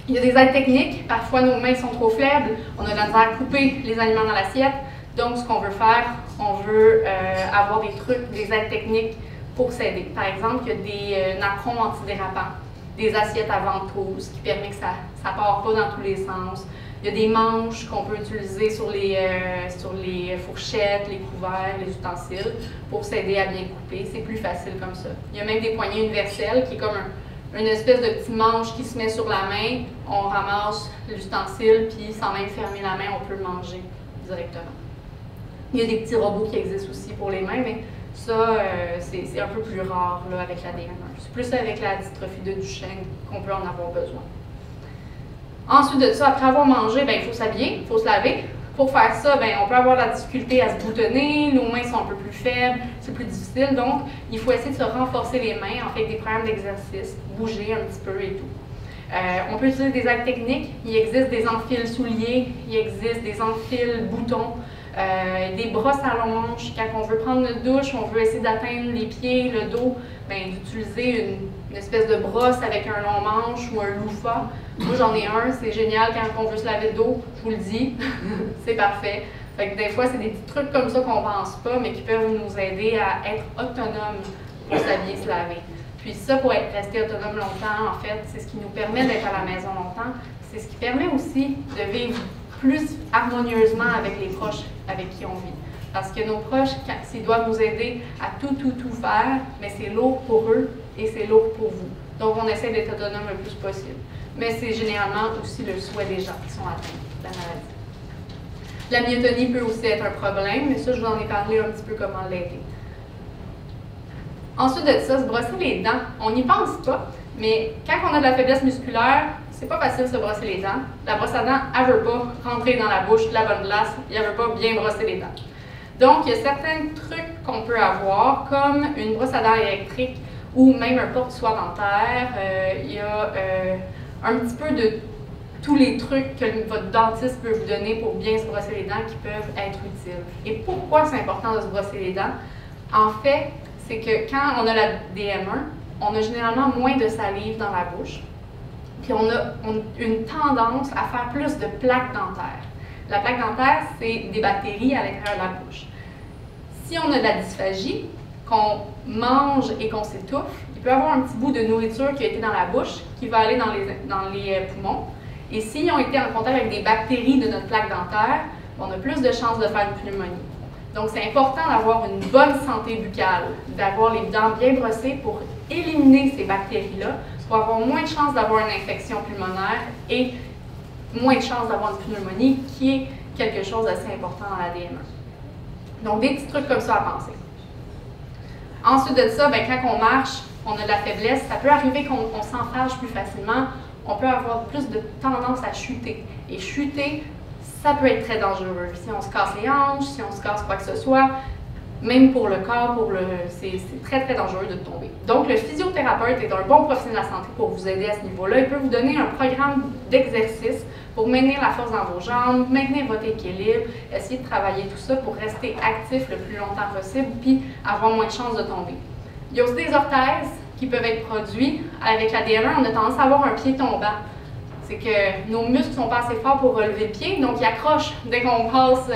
Il y a des aides techniques. Parfois, nos mains sont trop faibles. On a de la misère à couper les aliments dans l'assiette. Donc, ce qu'on veut faire, on veut avoir des trucs, des aides techniques pour s'aider. Par exemple, il y a des napperons antidérapants, des assiettes à ventouse qui permet que ça ne part pas dans tous les sens. Il y a des manches qu'on peut utiliser sur les fourchettes, les couverts, les ustensiles pour s'aider à bien couper. C'est plus facile comme ça. Il y a même des poignées universelles qui est comme une espèce de petite manche qui se met sur la main. On ramasse l'ustensile, puis sans même fermer la main, on peut le manger directement. Il y a des petits robots qui existent aussi pour les mains, mais Ça, c'est un peu plus rare là, avec la DM1. C'est plus avec la dystrophie de Duchenne qu'on peut en avoir besoin. Ensuite de ça, après avoir mangé, ben, il faut s'habiller, il faut se laver. Pour faire ça, ben, on peut avoir de la difficulté à se boutonner, nos mains sont un peu plus faibles, c'est plus difficile, donc il faut essayer de se renforcer les mains en fait avec des programmes d'exercice, bouger un petit peu et tout. On peut utiliser des actes techniques, il existe des enfiles souliers, il existe des enfiles boutons, des brosses à longe. Quand on veut prendre une douche, on veut essayer d'atteindre les pieds, le dos, ben, d'utiliser une espèce de brosse avec un long manche ou un loofah. Moi, j'en ai un, c'est génial quand on veut se laver le dos, je vous le dis, c'est parfait. Fait que des fois, c'est des petits trucs comme ça qu'on pense pas, mais qui peuvent nous aider à être autonomes pour s'habiller, se laver. Puis ça, pour rester autonome longtemps, en fait, c'est ce qui nous permet d'être à la maison longtemps. C'est ce qui permet aussi de vivre plus harmonieusement avec les proches avec qui on vit. Parce que nos proches, s'ils doivent nous aider à tout faire, mais c'est lourd pour eux et c'est lourd pour vous. Donc, on essaie d'être autonome le plus possible. Mais c'est généralement aussi le souhait des gens qui sont atteints de la maladie. La myotonie peut aussi être un problème, mais ça, je vous en ai parlé un petit peu comment l'aider. Ensuite de ça, se brosser les dents. On n'y pense pas, mais quand on a de la faiblesse musculaire, c'est pas facile de se brosser les dents. La brosse à dents, elle ne veut pas rentrer dans la bouche de la bonne place, elle ne veut pas bien brosser les dents. Donc, il y a certains trucs qu'on peut avoir, comme une brosse à dents électrique ou même un porte-soie dentaire. Il y a un petit peu de tous les trucs que votre dentiste peut vous donner pour bien se brosser les dents qui peuvent être utiles. Et pourquoi c'est important de se brosser les dents? En fait, c'est que quand on a la DM1, on a généralement moins de salive dans la bouche, puis on a une tendance à faire plus de plaques dentaires. La plaque dentaire, c'est des bactéries à l'intérieur de la bouche. Si on a de la dysphagie, qu'on mange et qu'on s'étouffe, il peut y avoir un petit bout de nourriture qui a été dans la bouche, qui va aller dans les poumons. Et s'ils ont été en contact avec des bactéries de notre plaque dentaire, on a plus de chances de faire une pneumonie. Donc, c'est important d'avoir une bonne santé buccale, d'avoir les dents bien brossées pour éliminer ces bactéries-là, pour avoir moins de chances d'avoir une infection pulmonaire et moins de chances d'avoir une pneumonie, qui est quelque chose d'assez important dans la DM1. Donc, des petits trucs comme ça à penser. Ensuite de ça, ben, quand on marche, on a de la faiblesse, ça peut arriver qu'on s'enfarge plus facilement, on peut avoir plus de tendance à chuter. Et chuter, ça peut être très dangereux. Si on se casse les hanches, si on se casse quoi que ce soit, même pour le corps, c'est très, très dangereux de tomber. Donc, le physiothérapeute est un bon professionnel de la santé pour vous aider à ce niveau-là. Il peut vous donner un programme d'exercice pour maintenir la force dans vos jambes, maintenir votre équilibre, essayer de travailler tout ça pour rester actif le plus longtemps possible puis avoir moins de chances de tomber. Il y a aussi des orthèses qui peuvent être produits. Avec la DM1, on a tendance à avoir un pied tombant. C'est que nos muscles ne sont pas assez forts pour relever le pied, donc ils accrochent dès qu'on passe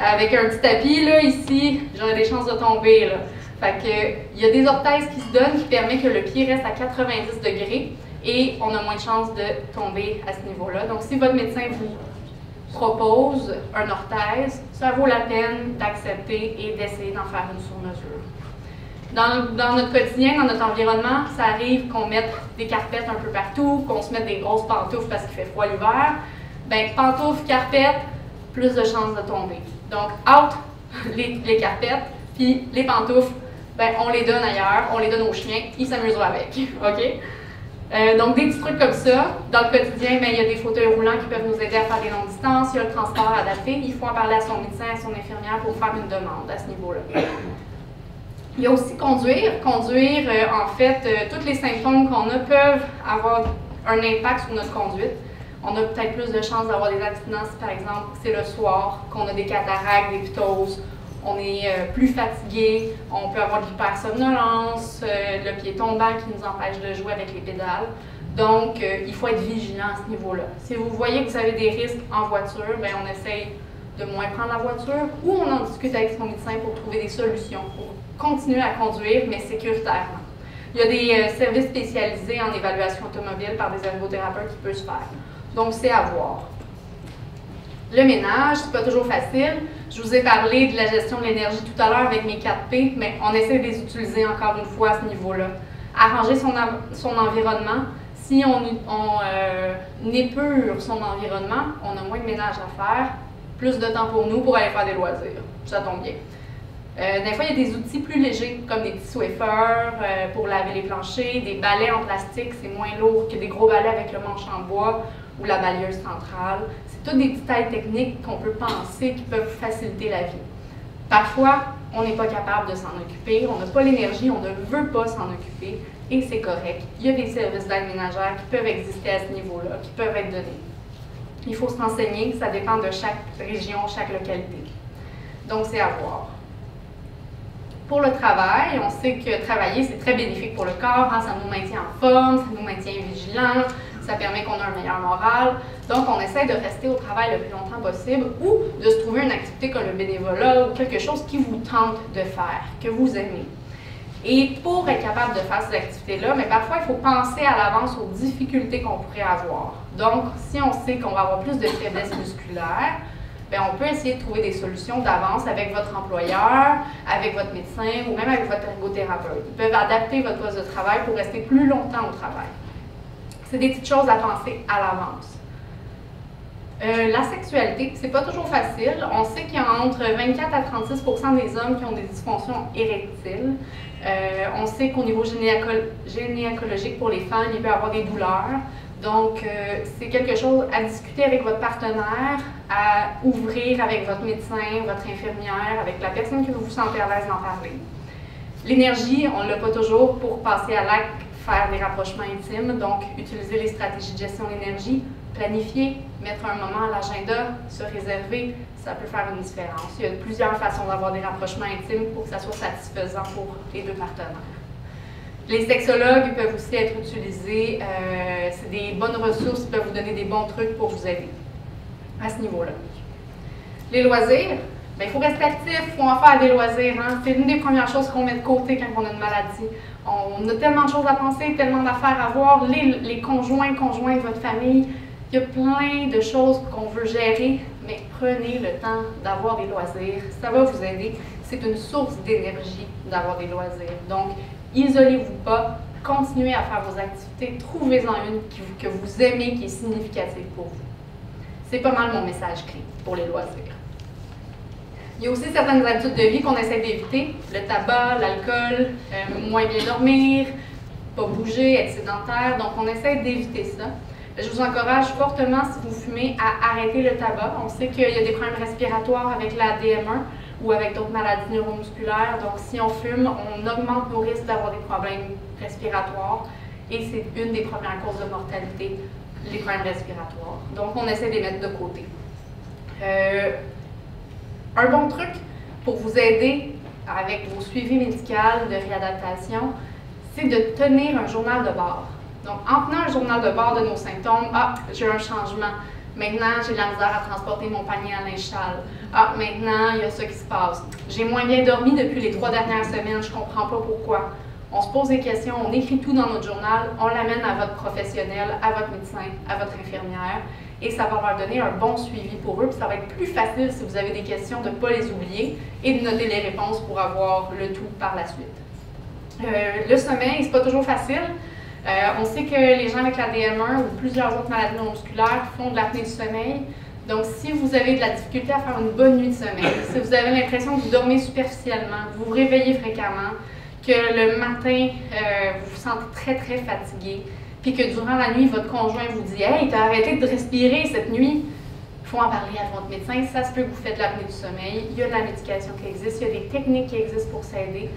avec un petit tapis, là, ici, j'aurais des chances de tomber, là. Fait que, il y a des orthèses qui se donnent qui permettent que le pied reste à 90 degrés et on a moins de chances de tomber à ce niveau-là. Donc, si votre médecin vous propose un orthèse, ça vaut la peine d'accepter et d'essayer d'en faire une sur mesure. Dans notre quotidien, dans notre environnement, ça arrive qu'on mette des carpettes un peu partout, qu'on se mette des grosses pantoufles parce qu'il fait froid l'hiver. Bien, pantoufles, carpettes, plus de chances de tomber. Donc, out les carpettes, puis les pantoufles, ben, on les donne ailleurs, on les donne aux chiens, ils s'amuseront avec. OK? Donc, des petits trucs comme ça. Dans le quotidien, ben, il y a des fauteuils roulants qui peuvent nous aider à faire des longues distances, il y a le transport adapté, il faut en parler à son médecin, à son infirmière pour faire une demande à ce niveau-là. Il y a aussi conduire. Conduire, en fait, tous les symptômes qu'on a peuvent avoir un impact sur notre conduite. On a peut-être plus de chances d'avoir des accidents si, par exemple, c'est le soir, qu'on a des cataractes, des ptoses, on est plus fatigué, on peut avoir de l'hypersomnolence, le pied tombant qui nous empêche de jouer avec les pédales. Donc, il faut être vigilant à ce niveau-là. Si vous voyez que vous avez des risques en voiture, bien, on essaye de moins prendre la voiture ou on en discute avec son médecin pour trouver des solutions pour continuer à conduire, mais sécuritairement. Il y a des services spécialisés en évaluation automobile par des ergothérapeutes qui peuvent se faire. Donc, c'est à voir. Le ménage, c'est pas toujours facile. Je vous ai parlé de la gestion de l'énergie tout à l'heure avec mes 4P, mais on essaie de les utiliser encore une fois à ce niveau-là. Arranger son environnement. Si on épure son environnement, on a moins de ménage à faire, plus de temps pour nous pour aller faire des loisirs. Ça tombe bien. Des fois, il y a des outils plus légers, comme des petits Swaffers pour laver les planchers, des balais en plastique, c'est moins lourd que des gros balais avec le manche en bois ou la balayeuse centrale. C'est tous des détails techniques qu'on peut penser qui peuvent faciliter la vie. Parfois, on n'est pas capable de s'en occuper, on n'a pas l'énergie, on ne veut pas s'en occuper, et c'est correct. Il y a des services d'aide ménagère qui peuvent exister à ce niveau-là, qui peuvent être donnés. Il faut se renseigner, ça dépend de chaque région, chaque localité. Donc, c'est à voir. Pour le travail, on sait que travailler, c'est très bénéfique pour le corps, hein, ça nous maintient en forme, ça nous maintient vigilants, ça permet qu'on ait un meilleur moral. Donc, on essaie de rester au travail le plus longtemps possible ou de se trouver une activité comme le bénévolat ou quelque chose qui vous tente de faire, que vous aimez. Et pour être capable de faire ces activités-là, mais parfois, il faut penser à l'avance aux difficultés qu'on pourrait avoir. Donc, si on sait qu'on va avoir plus de faiblesse musculaire, bien, on peut essayer de trouver des solutions d'avance avec votre employeur, avec votre médecin ou même avec votre ergothérapeute. Ils peuvent adapter votre poste de travail pour rester plus longtemps au travail. C'est des petites choses à penser à l'avance. La sexualité, c'est pas toujours facile. On sait qu'il y a entre 24 à 36 des hommes qui ont des dysfonctions érectiles. On sait qu'au niveau gynécologique pour les femmes, il peut y avoir des douleurs. Donc, c'est quelque chose à discuter avec votre partenaire, à ouvrir avec votre médecin, votre infirmière, avec la personne que vous vous sentez à l'aise d'en parler. L'énergie, on ne l'a pas toujours pour passer à l'acte, faire des rapprochements intimes, donc utiliser les stratégies de gestion de l'énergie, planifier, mettre un moment à l'agenda, se réserver, ça peut faire une différence. Il y a plusieurs façons d'avoir des rapprochements intimes pour que ça soit satisfaisant pour les deux partenaires. Les sexologues peuvent aussi être utilisés, c'est des bonnes ressources, ils peuvent vous donner des bons trucs pour vous aider à ce niveau-là. Les loisirs, bien, il faut rester actif, il faut en faire des loisirs. Hein? C'est une des premières choses qu'on met de côté quand on a une maladie. On a tellement de choses à penser, tellement d'affaires à voir, les conjoints de votre famille, il y a plein de choses qu'on veut gérer, mais prenez le temps d'avoir des loisirs, ça va vous aider. C'est une source d'énergie d'avoir des loisirs. Donc, isolez-vous pas, continuez à faire vos activités, trouvez-en une que vous aimez, qui est significative pour vous. C'est pas mal mon message clé pour les loisirs. Il y a aussi certaines habitudes de vie qu'on essaie d'éviter, le tabac, l'alcool, moins bien dormir, pas bouger, être sédentaire, donc on essaie d'éviter ça. Je vous encourage fortement, si vous fumez, à arrêter le tabac. On sait qu'il y a des problèmes respiratoires avec la DM1 ou avec d'autres maladies neuromusculaires, donc si on fume, on augmente nos risques d'avoir des problèmes respiratoires et c'est une des premières causes de mortalité, les problèmes respiratoires. Donc on essaie de les mettre de côté. Un bon truc pour vous aider avec vos suivis médicaux de réadaptation, c'est de tenir un journal de bord. Donc, en tenant un journal de bord de nos symptômes, ah, j'ai un changement. Maintenant, j'ai de la misère à transporter mon panier à linge sale. Ah, maintenant, il y a ça qui se passe. J'ai moins bien dormi depuis les 3 dernières semaines, je ne comprends pas pourquoi. On se pose des questions, on écrit tout dans notre journal, on l'amène à votre professionnel, à votre médecin, à votre infirmière, et ça va leur donner un bon suivi pour eux, puis ça va être plus facile si vous avez des questions de ne pas les oublier et de noter les réponses pour avoir le tout par la suite. Le sommeil, c'est pas toujours facile. On sait que les gens avec la DM1 ou plusieurs autres maladies neuromusculaires font de l'apnée du sommeil. Donc, si vous avez de la difficulté à faire une bonne nuit de sommeil, si vous avez l'impression que vous dormez superficiellement, que vous vous réveillez fréquemment, que le matin, vous vous sentez très, très fatigué, puis que durant la nuit, votre conjoint vous dit « Hey, t'as arrêté de respirer cette nuit », il faut en parler à votre médecin. Ça se peut que vous faites de l'apnée du sommeil. Il y a de la médication qui existe, il y a des techniques qui existent pour s'aider.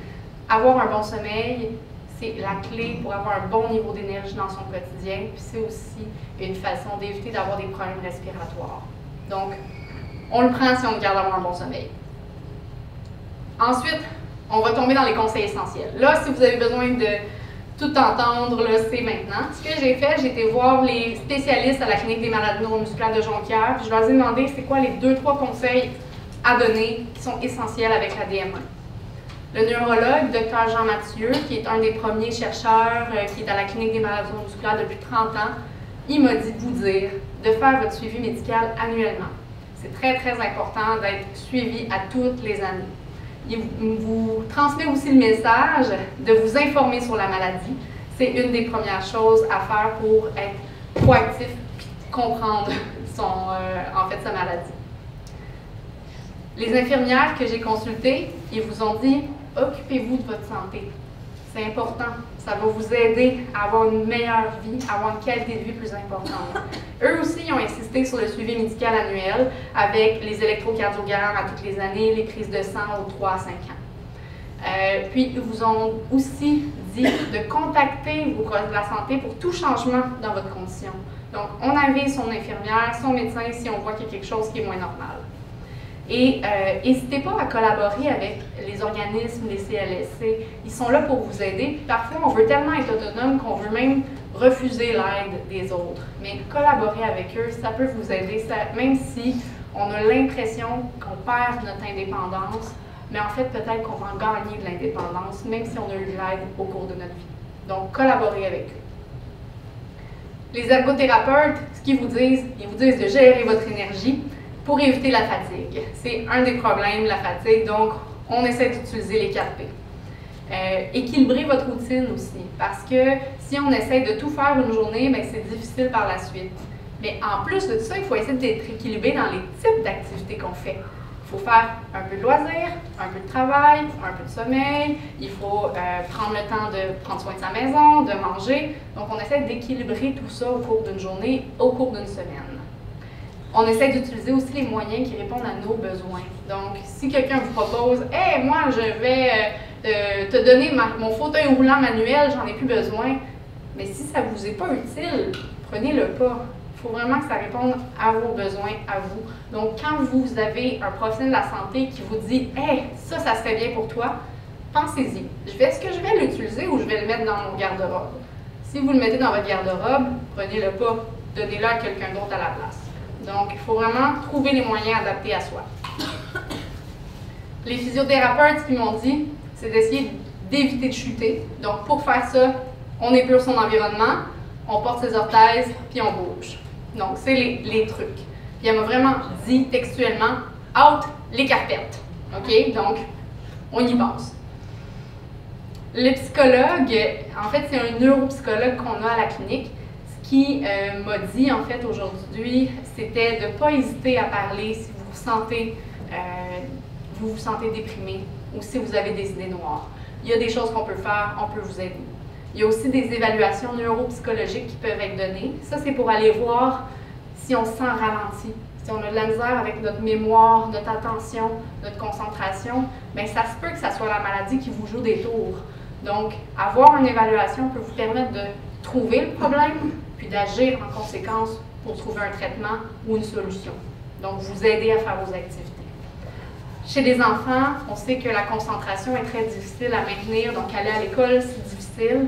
Avoir un bon sommeil, c'est la clé pour avoir un bon niveau d'énergie dans son quotidien, puis c'est aussi une façon d'éviter d'avoir des problèmes respiratoires. Donc, on le prend si on garde d'avoir un bon sommeil. Ensuite, on va tomber dans les conseils essentiels. Là, si vous avez besoin de tout entendre, là, c'est maintenant. Ce que j'ai fait, j'ai été voir les spécialistes à la clinique des maladies neuromusculaires de Jonquière, puis je leur ai demandé c'est quoi les 2-3 conseils à donner qui sont essentiels avec la DM1. Le neurologue, Dr Jean Mathieu, qui est un des premiers chercheurs qui est à la clinique des maladies neuromusculaires depuis 30 ans, il m'a dit de vous dire de faire votre suivi médical annuellement. C'est très, très important d'être suivi à toutes les années. Il vous transmet aussi le message de vous informer sur la maladie. C'est une des premières choses à faire pour être proactif et comprendre sa maladie. Les infirmières que j'ai consultées, ils vous ont dit « Occupez-vous de votre santé. C'est important. Ça va vous aider à avoir une meilleure vie, à avoir une qualité de vie plus importante. » Eux aussi, ils ont insisté sur le suivi médical annuel avec les électrocardiogrammes à toutes les années, les prises de sang aux 3 à 5 ans. Puis, ils vous ont aussi dit de contacter vos collègues de la santé pour tout changement dans votre condition. Donc, on avise son infirmière, son médecin si on voit qu'il y a quelque chose qui est moins normal. Et n'hésitez pas à collaborer avec les organismes, les CLSC. Ils sont là pour vous aider. Puis parfois, on veut tellement être autonome qu'on veut même refuser l'aide des autres. Mais collaborer avec eux, ça peut vous aider, même si on a l'impression qu'on perd notre indépendance, mais en fait, peut-être qu'on va en gagner de l'indépendance, même si on a eu de l'aide au cours de notre vie. Donc, collaborez avec eux. Les ergothérapeutes, ce qu'ils vous disent, ils vous disent de gérer votre énergie pour éviter la fatigue. C'est un des problèmes, la fatigue, donc on essaie d'utiliser les 4P. Équilibrer votre routine aussi, parce que si on essaie de tout faire une journée, bien, c'est difficile par la suite. Mais en plus de ça, il faut essayer d'être équilibré dans les types d'activités qu'on fait. Il faut faire un peu de loisirs, un peu de travail, un peu de sommeil, il faut prendre le temps de prendre soin de sa maison, de manger. Donc on essaie d'équilibrer tout ça au cours d'une journée, au cours d'une semaine. On essaie d'utiliser aussi les moyens qui répondent à nos besoins. Donc, si quelqu'un vous propose « Hey, moi, je vais te donner mon fauteuil roulant manuel, j'en ai plus besoin. » Mais si ça ne vous est pas utile, prenez-le pas. Il faut vraiment que ça réponde à vos besoins, à vous. Donc, quand vous avez un professionnel de la santé qui vous dit « Hey, ça serait bien pour toi », pensez-y. Est-ce que je vais l'utiliser ou je vais le mettre dans mon garde-robe? Si vous le mettez dans votre garde-robe, prenez-le pas. Donnez-le à quelqu'un d'autre à la place. Donc, il faut vraiment trouver les moyens adaptés à soi. Les physiothérapeutes, ce qu'ils m'ont dit, c'est d'essayer d'éviter de chuter. Donc, pour faire ça, on épure son environnement, on porte ses orthèses, puis on bouge. Donc, c'est les trucs. Puis, elle m'a vraiment dit textuellement, out les carpettes. OK? Donc, on y pense. Le psychologue, en fait, c'est un neuropsychologue qu'on a à la clinique. Qui m'a dit, en fait, aujourd'hui, c'était de ne pas hésiter à parler si vous vous sentez déprimé ou si vous avez des idées noires. Il y a des choses qu'on peut faire, on peut vous aider. Il y a aussi des évaluations neuropsychologiques qui peuvent être données. Ça, c'est pour aller voir si on se sent ralenti, si on a de la misère avec notre mémoire, notre attention, notre concentration. Bien, ça se peut que ça soit la maladie qui vous joue des tours. Donc, avoir une évaluation peut vous permettre de trouver le problème, puis d'agir en conséquence pour trouver un traitement ou une solution. Donc, vous aider à faire vos activités. Chez les enfants, on sait que la concentration est très difficile à maintenir, donc aller à l'école, c'est difficile.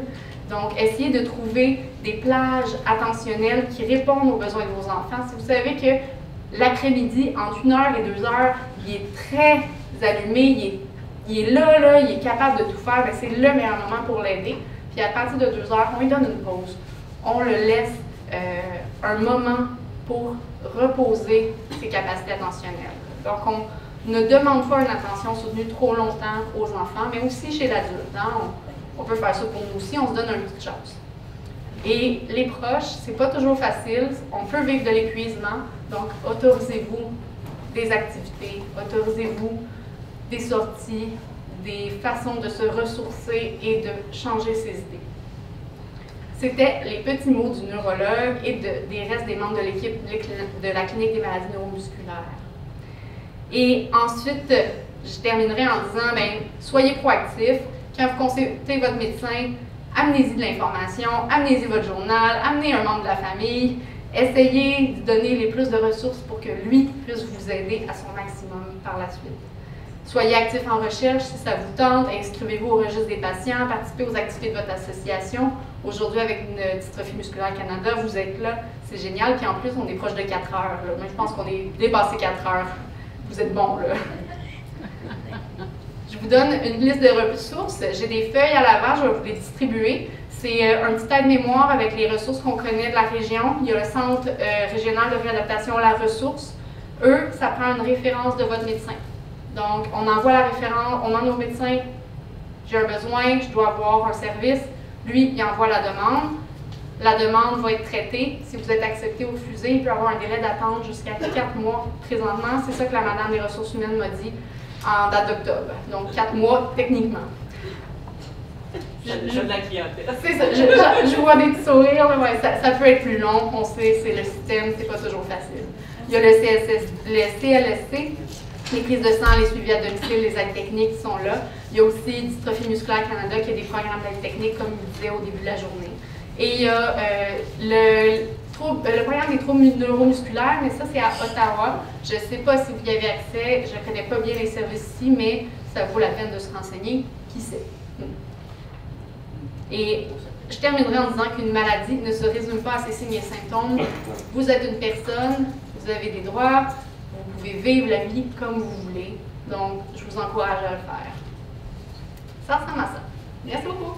Donc, essayez de trouver des plages attentionnelles qui répondent aux besoins de vos enfants. Si vous savez que l'après-midi, entre 1 heure et 2 heures, il est très allumé, il est là, il est capable de tout faire, c'est le meilleur moment pour l'aider. Puis à partir de 2 heures, on lui donne une pause. On le laisse un moment pour reposer ses capacités attentionnelles. Donc, on ne demande pas une attention soutenue trop longtemps aux enfants, mais aussi chez l'adulte. Hein? On peut faire ça pour nous aussi, on se donne une petite chance. Et les proches, c'est pas toujours facile. On peut vivre de l'épuisement, donc autorisez-vous des activités, autorisez-vous des sorties, des façons de se ressourcer et de changer ses idées. C'était les petits mots du neurologue et des restes des membres de l'équipe de la clinique des maladies neuromusculaires. Et ensuite, je terminerai en disant, bien, soyez proactifs. Quand vous consultez votre médecin, amenez-y de l'information, amenez-y votre journal, amenez un membre de la famille, essayez de donner les plus de ressources pour que lui puisse vous aider à son maximum par la suite. Soyez actifs en recherche si ça vous tente, inscrivez-vous au registre des patients, participez aux activités de votre association. Aujourd'hui, avec une Dystrophie musculaire Canada, vous êtes là, c'est génial. Puis en plus, on est proche de 4 heures. Là. Moi, je pense qu'on est dépassé 4 heures. Vous êtes bons, là. Je vous donne une liste de ressources. J'ai des feuilles à l'avant, je vais vous les distribuer. C'est un petit aide-mémoire avec les ressources qu'on connaît de la région. Il y a le Centre régional de réadaptation La Ressource. Eux, ça prend une référence de votre médecin. Donc, on envoie la référence, on demande au médecin, j'ai un besoin, je dois avoir un service. Lui, il envoie la demande. la demande va être traitée. Si vous êtes accepté au fusée, il peut y avoir un délai d'attente jusqu'à 4 mois présentement. C'est ça que la madame des ressources humaines m'a dit en date d'octobre. Donc 4 mois techniquement. Je de la clientèle. C'est ça, je vois des petits sourires, là, ouais, ça peut être plus long, on sait, c'est le système, c'est pas toujours facile. Il y a le CLSC, les prises de sang, les suivis à domicile, les aides techniques qui sont là. Il y a aussi Dystrophie musculaire Canada qui a des programmes d'aide technique, comme il disait au début de la journée. Et il y a le programme des troubles neuromusculaires, mais ça c'est à Ottawa. Je ne sais pas si vous y avez accès, je ne connais pas bien les services ici, mais ça vaut la peine de se renseigner, qui sait. Et je terminerai en disant qu'une maladie ne se résume pas à ses signes et symptômes. Vous êtes une personne, vous avez des droits, vous pouvez vivre la vie comme vous voulez. Donc, je vous encourage à le faire. Ça ressemble à ça. Merci beaucoup.